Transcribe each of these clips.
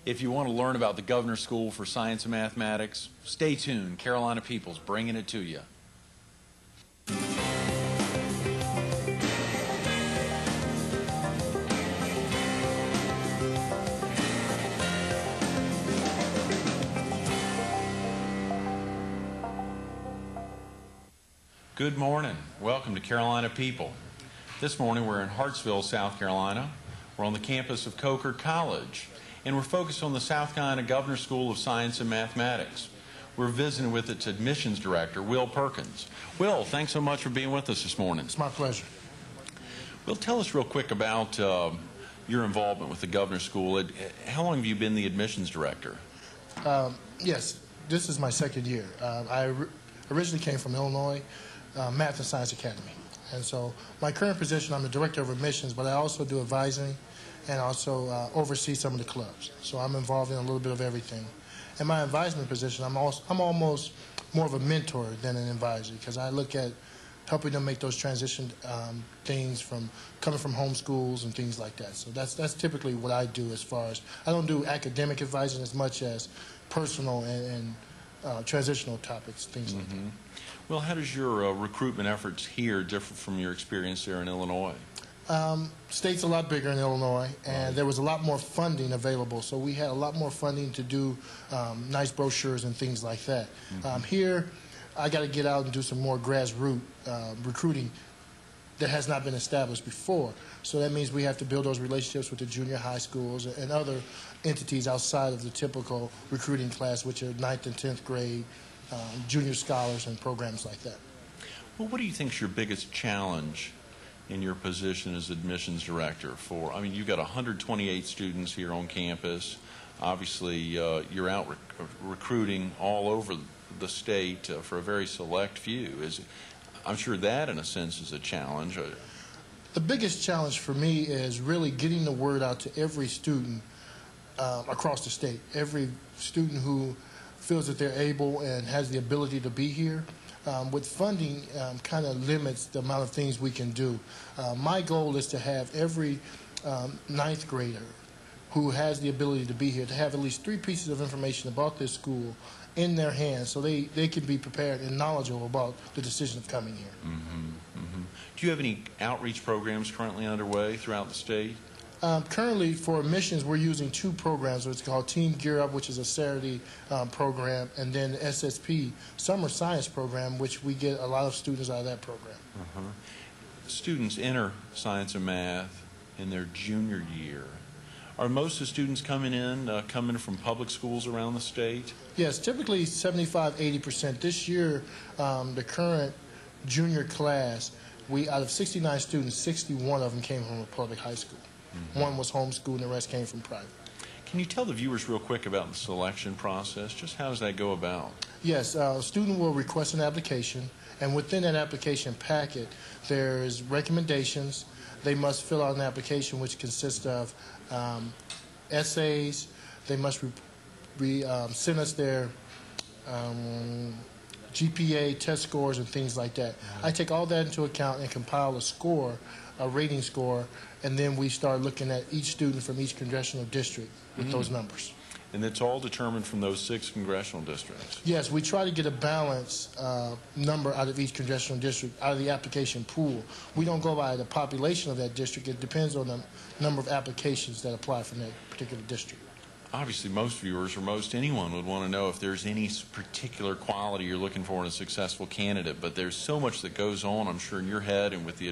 If you want to learn about the Governor's School for Science and Mathematics, stay tuned. Carolina People's bringing it to you. Good morning. Welcome to Carolina People. This morning we're in Hartsville, South Carolina. We're on the campus of Coker College, and we're focused on the South Carolina Governor's School of Science and Mathematics. We're visiting with its admissions director, Will Perkins. Will, thanks so much for being with us this morning. It's my pleasure. Will, tell us real quick about your involvement with the Governor's School. How long have you been the admissions director? Yes, this is my second year. I originally came from Illinois Math and Science Academy. And so my current position, I'm the director of admissions, but I also do advising and also oversee some of the clubs. So I'm involved in a little bit of everything. In my advisement position, I'm almost more of a mentor than an advisor, because I look at helping them make those transition things from coming from home schools and things like that. So that's typically what I do. As far as, I don't do academic advising as much as personal and transitional topics, things like that. Well, how does your recruitment efforts here differ from your experience there in Illinois? State's a lot bigger in Illinois, and there was a lot more funding available, so we had a lot more funding to do nice brochures and things like that. Here, I got to get out and do some more grassroots recruiting that has not been established before. So that means we have to build those relationships with the junior high schools and other entities outside of the typical recruiting class, which are 9th and 10th grade, junior scholars and programs like that. Well, what do you think is your biggest challenge in your position as admissions director? I mean, you've got 128 students here on campus. Obviously, you're out recruiting all over the state for a very select few. I'm sure that, in a sense, is a challenge. The biggest challenge for me is really getting the word out to every student across the state. Every student who feels that they're able and has the ability to be here. With funding, kind of limits the amount of things we can do. My goal is to have every 9th grader who has the ability to be here to have at least 3 pieces of information about this school in their hands, so they can be prepared and knowledgeable about the decision of coming here. Do you have any outreach programs currently underway throughout the state? Currently, for admissions, we're using 2 programs. It's called Team Gear Up, which is a Saturday program, and then the SSP, Summer Science Program, which we get a lot of students out of that program. Students enter science and math in their junior year. Are most of the students coming from public schools around the state? Yes, typically 75–80%. This year, the current junior class, out of 69 students, 61 of them came from a public high school. One was homeschooled and the rest came from private. Can you tell the viewers real quick about the selection process? Just how does that go about? Yes, a student will request an application, and within that application packet, there's recommendations. They must fill out an application which consists of essays. They must send us their GPA, test scores, and things like that. I take all that into account and compile a score, a rating score, and then we start looking at each student from each congressional district with those numbers. And it's all determined from those 6 congressional districts? Yes, we try to get a balanced number out of each congressional district, out of the application pool. We don't go by the population of that district. It depends on the number of applications that apply from that particular district. Obviously, most viewers or most anyone would want to know if there's any particular quality you're looking for in a successful candidate, but there's so much that goes on, I'm sure, in your head and with the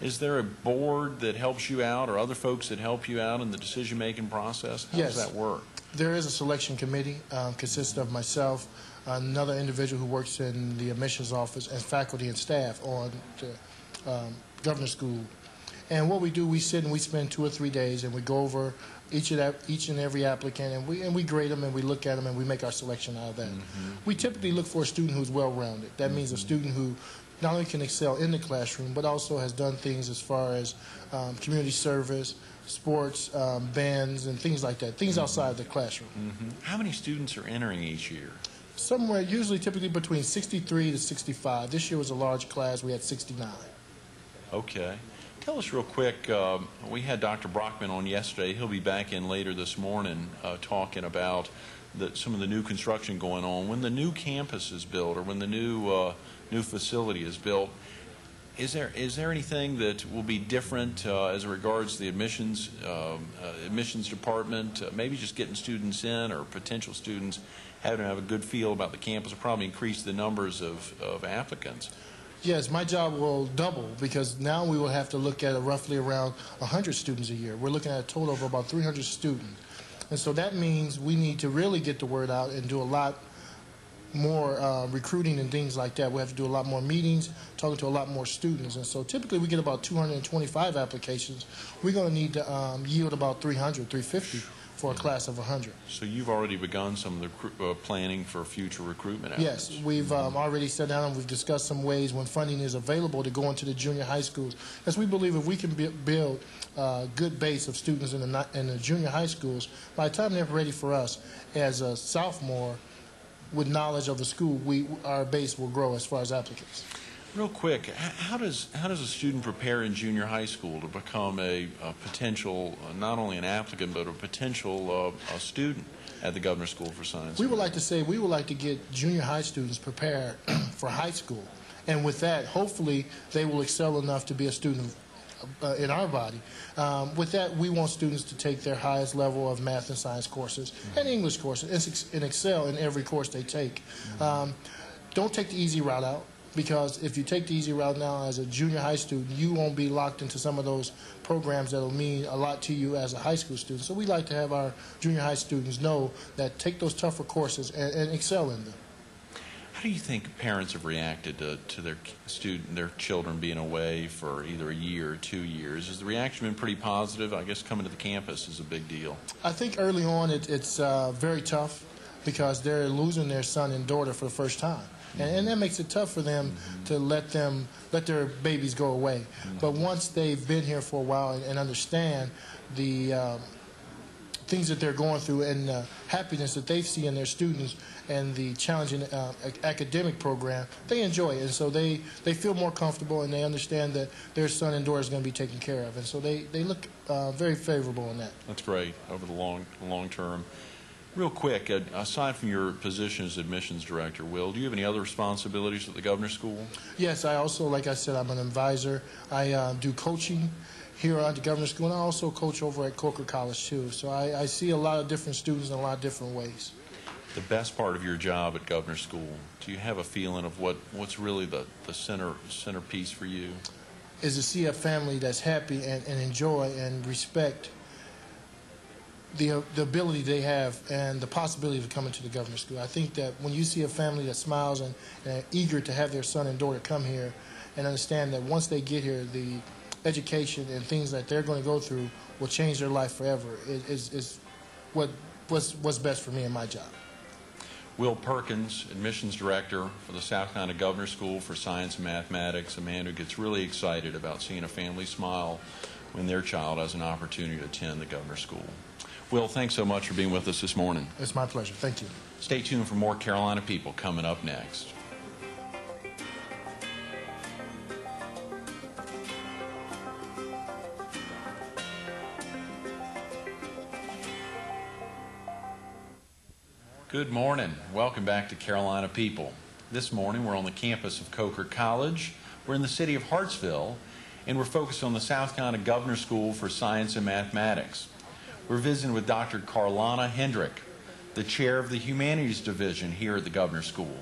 is there a board that helps you out or other folks that help you out in the decision-making process? How does that work? There is a selection committee, consists of myself, another individual who works in the admissions office, and faculty and staff on the Governor's School. And what we do, we sit and we spend 2 or 3 days and we go over each and every applicant, and we grade them and we look at them and we make our selection out of that. We typically look for a student who's well-rounded. That means a student who not only can excel in the classroom, but also has done things as far as community service, sports, bands, and things like that, things outside the classroom. How many students are entering each year? Somewhere, usually typically between 63 to 65. This year was a large class. We had 69. Okay. tell us real quick, we had Dr. Brockman on yesterday. He'll be back in later this morning talking about some of the new construction going on. When the new campus is built or when the new facility is built, is there anything that will be different as regards the admissions department? Maybe just getting students in or potential students having to have a good feel about the campus will probably increase the numbers of applicants. Yes, my job will double because now we will have to look at roughly around 100 students a year. We're looking at a total of about 300 students. And so that means we need to really get the word out and do a lot more recruiting and things like that. We have to do a lot more meetings, talking to a lot more students. And so typically we get about 225 applications. We're going to need to yield about 300, 350 for a class of 100. So you've already begun some of the planning for future recruitment efforts. Yes, we've already sat down and we've discussed some ways when funding is available to go into the junior high schools. As we believe if we can build a good base of students in the junior high schools, by the time they're ready for us as a sophomore, with knowledge of the school, our base will grow as far as applicants. Real quick, how does a student prepare in junior high school to become a potential, not only an applicant, but a potential student at the Governor's School for Science? We would like to get junior high students prepared for high school. And with that, hopefully, they will excel enough to be a student in our body. With that, we want students to take their highest level of math and science courses and English courses and excel in every course they take. Don't take the easy route out, because if you take the easy route now as a junior high student, you won't be locked into some of those programs that will mean a lot to you as a high school student. So we like to have our junior high students know that take those tougher courses and excel in them. How do you think parents have reacted to their children being away for either a year or 2 years? Has the reaction been pretty positive? I guess coming to the campus is a big deal. I think early on it's very tough because they're losing their son and daughter for the first time. And that makes it tough for them to let their babies go away. But once they've been here for a while and understand the things that they're going through and the happiness that they see in their students and the challenging academic program, they enjoy it. And so they feel more comfortable and they understand that their son and daughter is going to be taken care of. And so they look very favorable in that. That's great over the long term. Real quick, aside from your position as admissions director, Will, do you have any other responsibilities at the Governor's School? Yes, I also, like I said, I'm an advisor. I do coaching here at the Governor's School, and I also coach over at Coker College, too. So I see a lot of different students in a lot of different ways. The best part of your job at Governor's School, do you have a feeling of what's really the centerpiece for you? Is to see a family that's happy and enjoy and respect the ability they have and the possibility of coming to the Governor's School. I think that when you see a family that smiles and eager to have their son and daughter come here and understand that once they get here, the education and things that they're going to go through will change their life forever is what's best for me in my job. Will Perkins, admissions director for the South Carolina Governor's School for Science and Mathematics, a man who gets really excited about seeing a family smile when their child has an opportunity to attend the Governor's School. Will, thanks so much for being with us this morning. It's my pleasure. Thank you. Stay tuned for more Carolina People coming up next. Good morning. Welcome back to Carolina People. This morning we're on the campus of Coker College. We're in the city of Hartsville, and we're focused on the South Carolina Governor's School for Science and Mathematics. We're visiting with Dr. Carlanna Hendrick, the chair of the Humanities Division here at the Governor's School.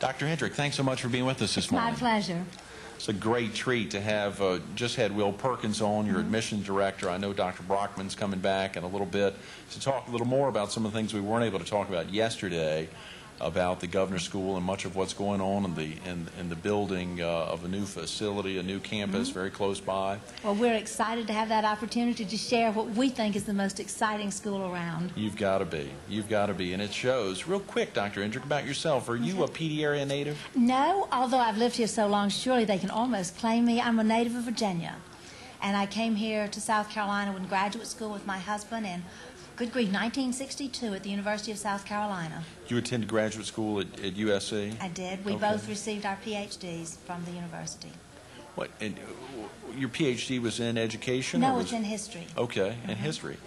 Dr. Hendrick, thanks so much for being with us this morning. My pleasure. It's a great treat to have just had Will Perkins on, your admissions director. I know Dr. Brockman's coming back in a little bit to talk a little more about some of the things we weren't able to talk about yesterday about the Governor's School and much of what's going on in the building of a new facility, a new campus very close by. Well, we're excited to have that opportunity to share what we think is the most exciting school around. You've got to be. You've got to be. And it shows. Real quick, Dr. Hendrick, about yourself. Are you a PD area native? No, although I've lived here so long, surely they can almost claim me. I'm a native of Virginia. And I came here to South Carolina in graduate school with my husband and good grief, 1962 at the University of South Carolina. You attended graduate school at USC? I did. We both received our PhDs from the university. What? And your PhD was in education? No, or was it's in history. Okay, in history.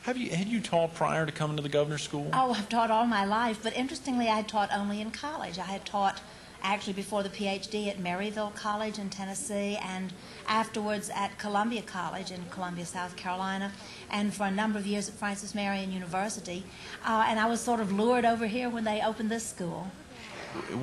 Had you taught prior to coming to the governor's school? Oh, I've taught all my life, but interestingly, I had taught only in college. I had taught actually before the PhD at Maryville College in Tennessee, and afterwards at Columbia College in Columbia, South Carolina, and for a number of years at Francis Marion University. And I was sort of lured over here when they opened this school.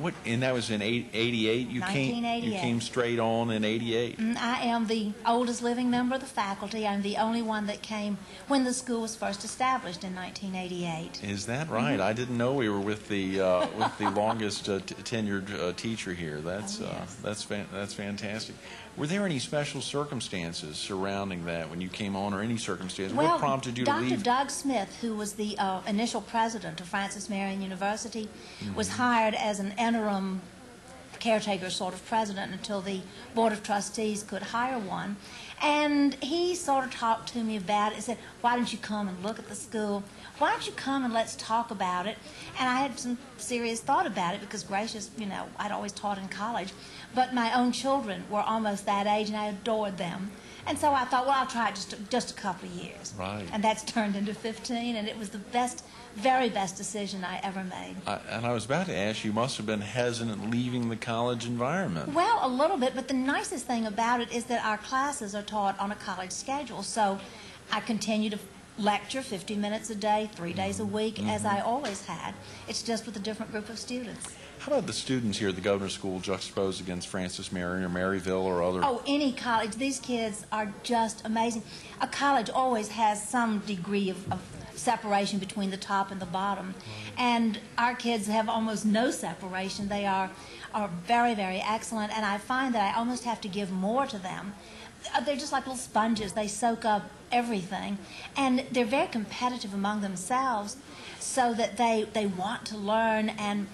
What? And that was in '88. You 1988. You came straight on in '88. I am the oldest living member of the faculty. I'm the only one that came when the school was first established in 1988. Is that right? I didn't know we were with the longest tenured teacher here. That's yes. That's fantastic. Were there any special circumstances surrounding that when you came on, or any circumstances? Well, what prompted you to Dr. leave? Doug Smith, who was the initial president of Francis Marion University, was hired as an interim caretaker sort of president until the Board of Trustees could hire one. And he sort of talked to me about it and said, why don't you come and look at the school? Why don't you come and let's talk about it? And I had some serious thought about it because, gracious, I'd always taught in college. But my own children were almost that age, and I adored them. And so I thought, well, I'll try it just a couple of years. Right. And that's turned into 15, and it was the very best decision I ever made. And I was about to ask, you must have been hesitant leaving the college environment. Well, a little bit, but the nicest thing about it is that our classes are taught on a college schedule. So I continue to lecture 50 minutes a day, 3 days a week, as I always had. It's just with a different group of students. How about the students here at the Governor's School juxtaposed against Francis Marion or Maryville or other? Oh, any college. These kids are just amazing. A college always has some degree of separation between the top and the bottom. And our kids have almost no separation. They are very, very excellent. And I find that I almost have to give more to them. They're just like little sponges. They soak up everything. And they're very competitive among themselves so that they want to learn, and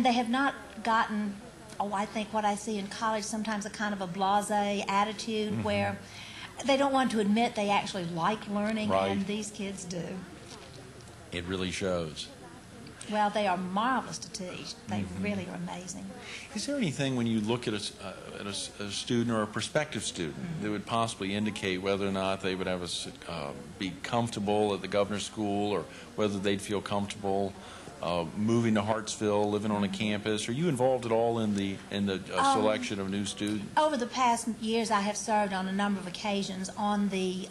they have not gotten, I think what I see in college sometimes a kind of a blasé attitude where they don't want to admit they actually like learning, Right. and these kids do. It really shows. Well, they are marvelous to teach. They really are amazing. Is there anything when you look at a student or a prospective student that would possibly indicate whether or not they would have be comfortable at the Governor's School, or whether they'd feel comfortable moving to Hartsville, living on a campus? Are you involved at all in the selection of new students? Over the past years, I have served on a number of occasions on the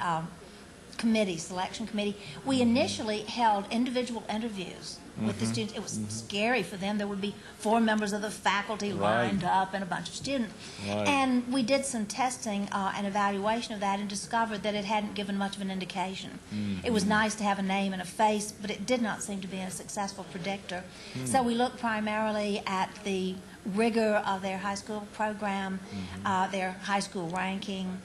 selection committee. We initially held individual interviews with the students. It was scary for them. There would be 4 members of the faculty lined up and a bunch of students. Right. And we did some testing and evaluation of that and discovered that it hadn't given much of an indication. It was nice to have a name and a face, but it did not seem to be a successful predictor. So we looked primarily at the rigor of their high school program, their high school ranking,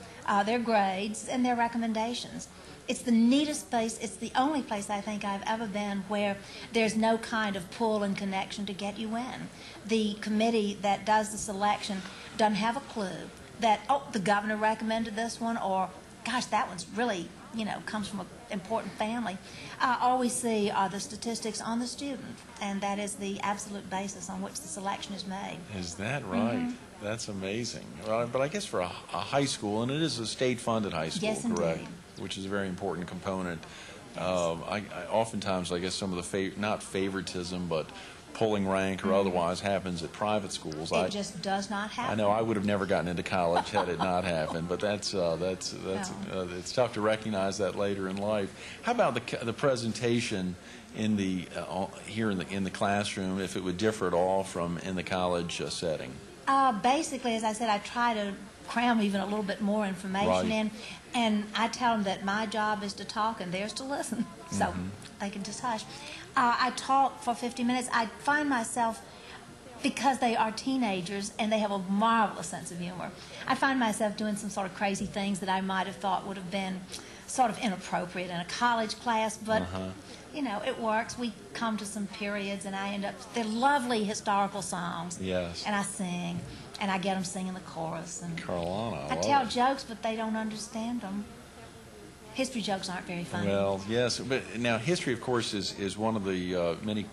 their grades, and their recommendations. It's the neatest place. It's the only place I think I've ever been where there's no kind of pull and connection to get you in. The committee that does the selection doesn't have a clue that, oh, the governor recommended this one, or, gosh, that one's really, comes from an important family. All we see are the statistics on the student, and that is the absolute basis on which the selection is made. Is that right? That's amazing. Well, but I guess for a high school, and it is a state-funded high school, Yes, correct? indeed. Which is a very important component. Yes. I oftentimes, I guess, some of the not favoritism, but pulling rank or otherwise happens at private schools. It just does not happen. I know I would have never gotten into college had it not happened, but it's tough to recognize that later in life. How about the presentation in the here in the classroom, if it would differ at all from in the college setting? Basically, as I said, I try to cram even a little bit more information in, and I tell them that my job is to talk and theirs to listen, so they can just hush. I talk for 50 minutes. I find myself, because they are teenagers and they have a marvelous sense of humor, I find myself doing some sort of crazy things that I might have thought would have been sort of inappropriate in a college class, but it works. We come to some periods and they're lovely historical songs. Yes. And I sing, and I get them singing the chorus. And Carlanna, I tell jokes, but they don't understand them. history jokes aren't very funny. Well, yes, but now history, of course, is one of the many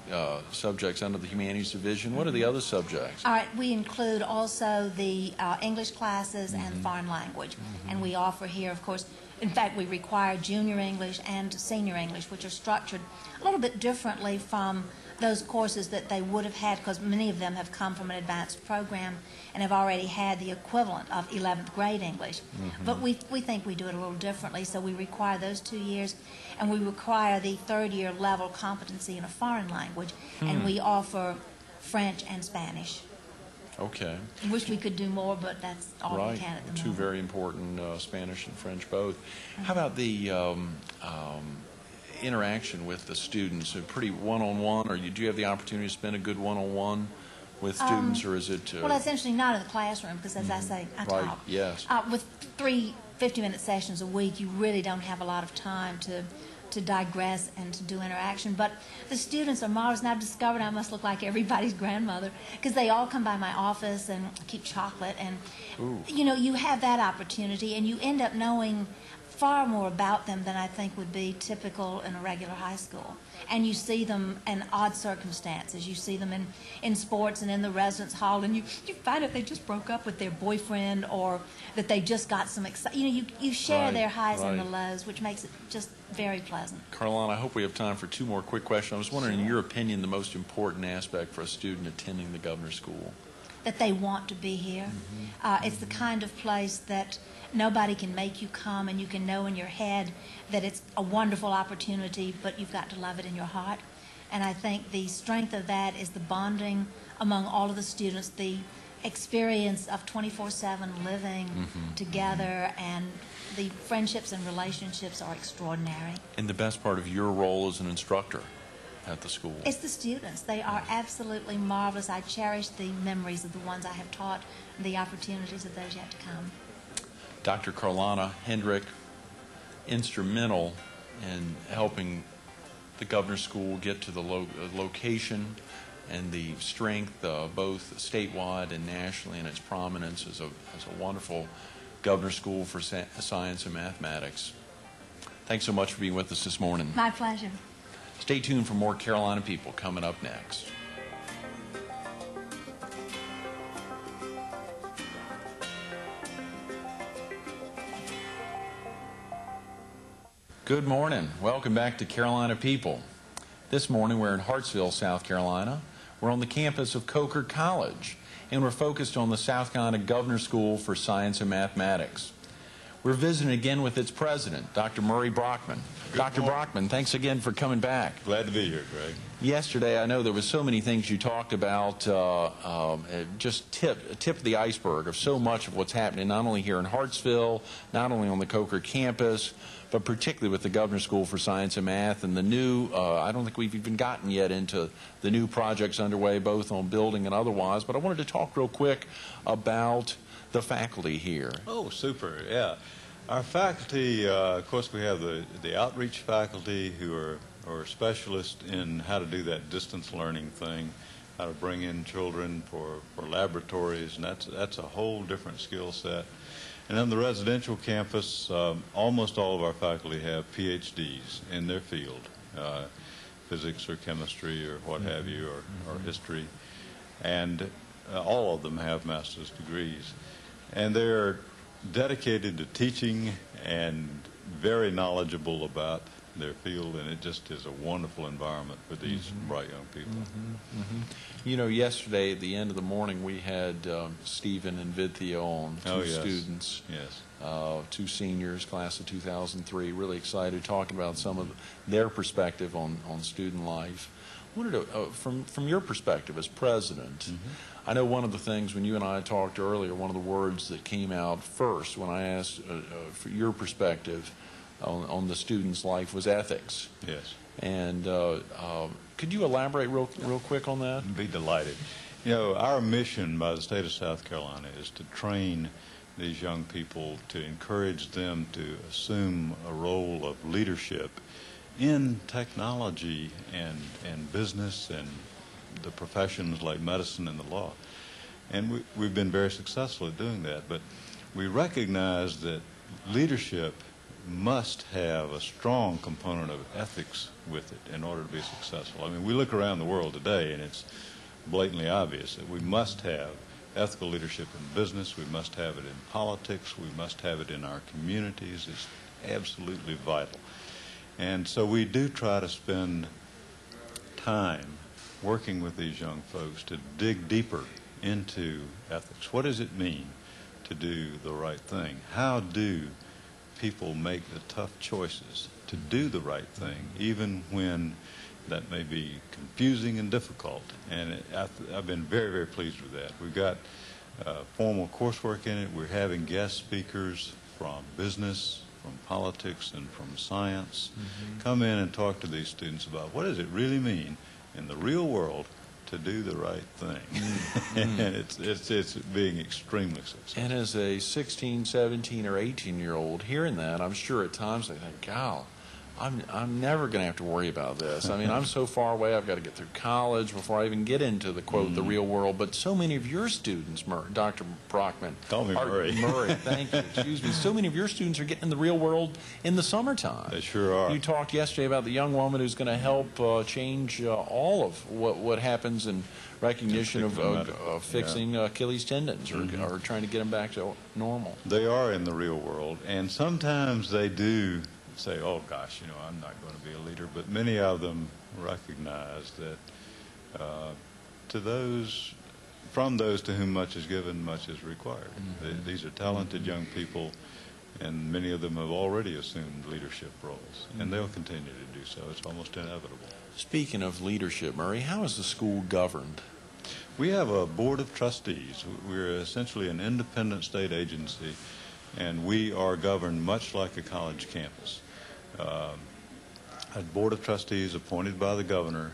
subjects under the humanities division. What are the other subjects? All right, we include also the English classes and foreign language. And we offer here, of course, in fact, we require junior English and senior English, which are structured a little bit differently from those courses that they would have had, because many of them have come from an advanced program and have already had the equivalent of 11th grade English. But we think we do it a little differently, so we require those 2 years, and we require the third-year level competency in a foreign language, and we offer French and Spanish. Okay. I wish we could do more, but that's all Right. we can at the moment. Two very important, Spanish and French both. How about the interaction with the students? A pretty one-on-one, or do you have the opportunity to spend a good one-on-one with students, or is it? Well, essentially not in the classroom, because as I say, I Right, talk. yes. With 3 50-minute sessions a week, you really don't have a lot of time to digress and to do interaction. But the students are marvelous, and I've discovered I must look like everybody's grandmother, because they all come by my office and keep chocolate, and you know, you have that opportunity, and you end up knowing far more about them than I think would be typical in a regular high school. And you see them in odd circumstances. You see them in sports and in the residence hall, and you find out they just broke up with their boyfriend, or that they just got some you share Right, their highs and the right. lows, which makes it just very pleasant. Carlanna, I hope we have time for 2 more quick questions. I was wondering, in your opinion, the most important aspect for a student attending the Governor's School? That they want to be here. It's the kind of place that nobody can make you come, and you can know in your head that it's a wonderful opportunity, but you've got to love it in your heart. And I think the strength of that is the bonding among all of the students, the experience of 24/7 living together, and the friendships and relationships are extraordinary. And the best part of your role as an instructor at the school? It's the students. They are absolutely marvelous. I cherish the memories of the ones I have taught, and the opportunities of those yet to come. Dr. Carlanna Hendrick, instrumental in helping the Governor's School get to the location and the strength, both statewide and nationally, in its prominence as a wonderful Governor's School for Science and Mathematics. Thanks so much for being with us this morning. My pleasure. Stay tuned for more Carolina People coming up next. Good morning. Welcome back to Carolina People. This morning we're in Hartsville, South Carolina. We're on the campus of Coker College, and we're focused on the South Carolina Governor's School for Science and Mathematics. We're visiting again with its president, Dr. Murray Brockman. Dr. Brockman, thanks again for coming back. Glad to be here, Greg. Yesterday, I know there was so many things you talked about, just tip of the iceberg of so much of what's happening, not only here in Hartsville, not only on the Coker campus, but particularly with the Governor's School for Science and Math and the new, I don't think we've even gotten yet into the new projects underway, both on building and otherwise, but I wanted to talk real quick about the faculty here. Oh, super, yeah. Our faculty, of course, we have the outreach faculty who are specialists in how to do that distance learning thing, how to bring in children for laboratories, and that's a whole different skill set. And on the residential campus, almost all of our faculty have PhDs in their field, physics or chemistry or what have you, or history. And all of them have master's degrees. And they're dedicated to teaching and very knowledgeable about their field, and it just is a wonderful environment for these bright young people. You know, yesterday at the end of the morning, we had Stephen and Vidya on, two students, Yes. 2 seniors, class of 2003, really excited, talking about some of their perspective on student life. I wanted to, from your perspective as president, I know one of the things when you and I talked earlier, one of the words that came out first when I asked for your perspective on the student's life was ethics. Yes. And could you elaborate real quick on that? I'd be delighted. You know, our mission by the state of South Carolina is to train these young people, to encourage them to assume a role of leadership in technology and business and the professions like medicine and the law. And we've been very successful at doing that. But we recognize that leadership must have a strong component of ethics with it in order to be successful. I mean, we look around the world today, and it's blatantly obvious that we must have ethical leadership in business, we must have it in politics, we must have it in our communities. It's absolutely vital. And so we do try to spend time working with these young folks to dig deeper into ethics. What does it mean to do the right thing? How do people make the tough choices to do the right thing, even when that may be confusing and difficult? And I've been very, very pleased with that. We've got formal coursework in it. We're having guest speakers from business, from politics, and from science come in and talk to these students about what does it really mean in the real world to do the right thing. And it's being extremely successful. And as a 16, 17, or 18-year-old hearing that, I'm sure at times they think, "God, I'm never going to have to worry about this. I mean, I'm so far away. I've got to get through college before I even get into the, quote, the real world." But so many of your students, Dr. Brockman. Call me Murray. Murray, thank you. Excuse me. So many of your students are getting in the real world in the summertime. They sure are. You talked yesterday about the young woman who's going to help change all of what happens in recognition of fixing Achilles tendons or trying to get them back to normal. They are in the real world, and sometimes they do say, "Oh gosh, I'm not going to be a leader," but many of them recognize that from those to whom much is given, much is required. These are talented young people, and many of them have already assumed leadership roles, and they'll continue to do so. It's almost inevitable. Speaking of leadership, Murray, how is the school governed? We have a board of trustees. We're essentially an independent state agency, and we are governed much like a college campus. A board of trustees appointed by the governor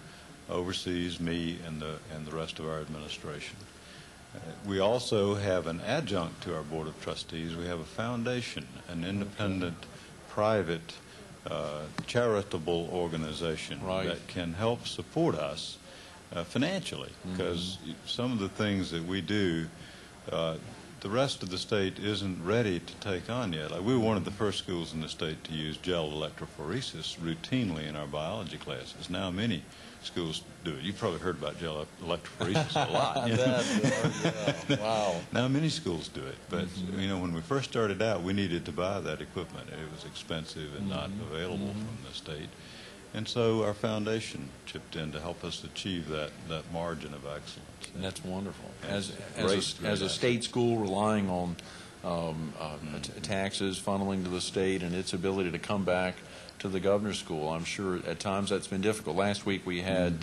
oversees me and the rest of our administration. We also have an adjunct to our board of trustees. We have a foundation, an independent, private, charitable organization that can help support us financially, because some of the things that we do, the rest of the state isn't ready to take on yet. Like, we were one of the first schools in the state to use gel electrophoresis routinely in our biology classes. Now many schools do it. You've probably heard about gel electrophoresis a lot. Wow. Now many schools do it, but when we first started out, we needed to buy that equipment. It was expensive and not available from the state. And so our foundation chipped in to help us achieve that margin of excellence. And that's wonderful. As Great a state school relying on taxes funneling to the state and its ability to come back to the governor's school, I'm sure at times that's been difficult. Last week we had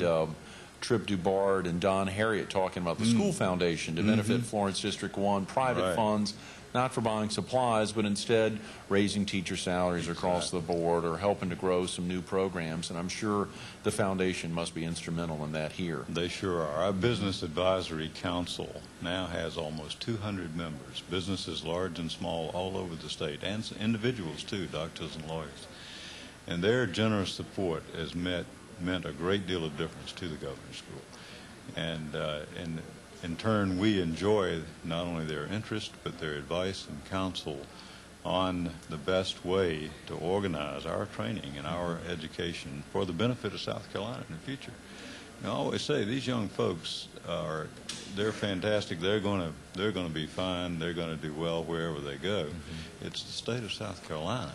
Trip Dubard and Don Harriet talking about the school foundation to benefit Florence District 1, private funds, not for buying supplies, but instead raising teacher salaries across the board or helping to grow some new programs. And I'm sure the foundation must be instrumental in that here. They sure are. Our Business Advisory Council now has almost 200 members, businesses large and small all over the state, and individuals too, doctors and lawyers. And their generous support has meant a great deal of difference to the governor's school. And in turn, we enjoy not only their interest, but their advice and counsel on the best way to organize our training and our education for the benefit of South Carolina in the future. I always say these young folks they're fantastic. They're going to be fine. They're going to do well wherever they go. It's the state of South Carolina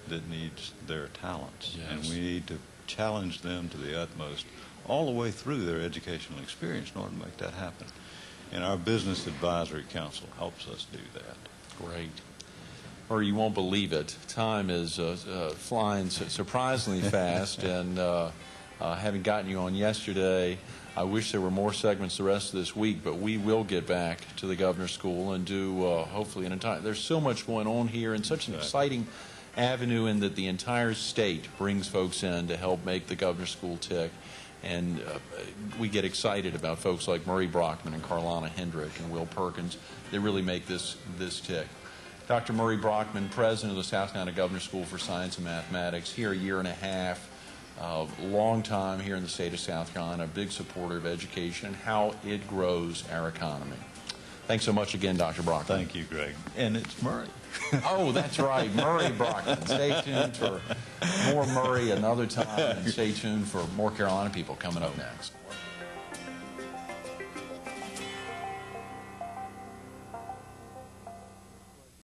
that needs their talents, and we need to challenge them to the utmost all the way through their educational experience in order to make that happen. And our Business Advisory Council helps us do that. Great. Or you won't believe it. Time is flying surprisingly fast, and having gotten you on yesterday, I wish there were more segments the rest of this week, but we will get back to the governor's school and do hopefully an entire. There's so much going on here and such an exciting avenue in that the entire state brings folks in to help make the governor's school tick. And we get excited about folks like Murray Brockman and Carlanna Hendrick and Will Perkins. They really make this tick. Dr. Murray Brockman, president of the South Carolina Governor's School for Science and Mathematics, here a year and a half, long time here in the state of South Carolina, a big supporter of education and how it grows our economy. Thanks so much again, Dr. Brockman. Thank you, Greg. And it's Murray. Oh, that's right, Murray Brockman. Stay tuned for more Murray another time, and stay tuned for more Carolina people coming up next.